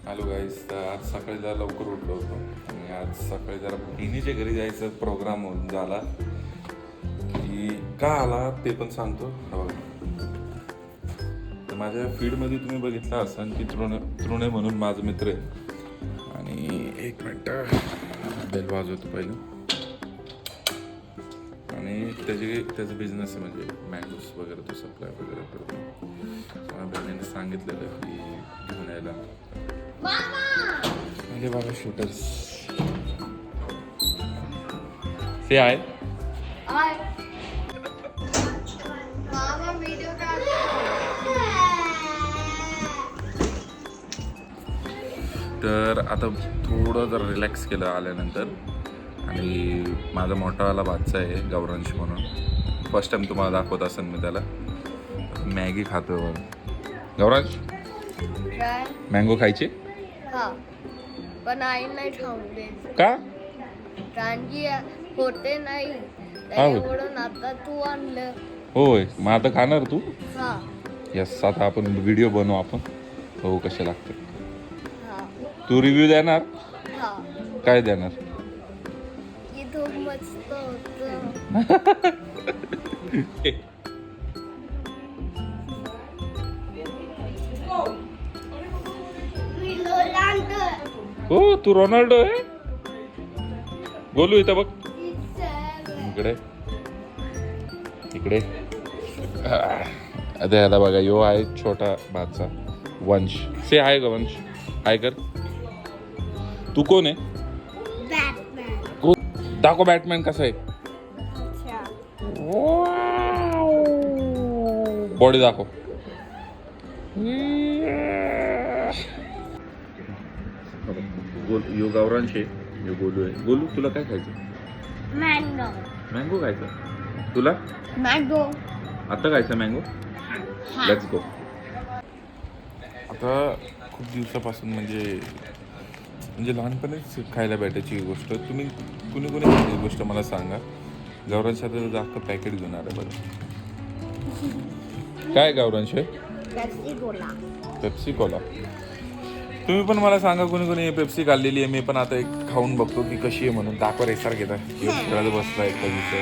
Hello गाईस, तर आज सकाळी जरा लवकर उठलो होतो आणि आज सकाळी जरा बहिणीच्या घरी जायचं प्रोग्राम झाला की का आला ते पण सांगतो. हो, तर माझ्या फीडमध्ये तुम्ही बघितलं असाल की तृणे म्हणून माझा मित्र आहे आणि एक मिनटं बेल वाजवतो पहिलं. आणि त्याचा बिझनेस आहे, म्हणजे मँगोज वगैरे तो सप्लाय वगैरे करतो. मला बहिणीने सांगितलेलं की घेऊन यायला. म्हणजे बघा शूटर्स से आहे. तर आता थोडं जर रिलॅक्स केलं आल्यानंतर. आणि माझा मोठावाला बादचा आहे गौरांश म्हणून. फर्स्ट टाइम तुम्हाला दाखवत असेल मी त्याला. मॅगी खातो गौरांश. मँगो खायचे पण आई नाही खाऊन दे का? कांजी होते नाही होय. म्हणून आता तू आणलं. होय, मग आता खाणार तू? हा यस, आता आपण व्हिडिओ बनवू आपण. हो, कसे लागते हा तू रिव्ह्यू देणार? हा काय देणार? की तो मस्त होतं. हो, तू रोनाल्डो आहे. गोलू इथं बघ, इकडे इकडे. आता ह्याला बघा, यो आहे छोटा भाचा वंश. से हाय ग वंश, हाय कर. तू कोण आहे? दाखव बॅटमॅन कसा आहे. बॉडी दाखव. यो गौरांश आहे, यो गोलू आहे. गोलू, तुला काय खायचं? मँगो मँगो खायचं तुला? मँगो आता खायचं मँगो? Let's go. आता खूप दिवसापासून म्हणजे लहानपणीच खायला भेटायची ही गोष्ट. तुम्ही कुणी खायची ही गोष्ट मला सांगा. गौरांश आता अख्खं पॅकेट घेऊन आलं बरं. काय गौरांश आहे? Pepsi Cola. तुम्ही पण मला सांगा कोणी पेप्सी खाल्लेली आहे. मी पण आता एक खाऊन बघतो की कशी आहे म्हणून. दाखवा रेसार घेता खेळत बसला एक दिवस.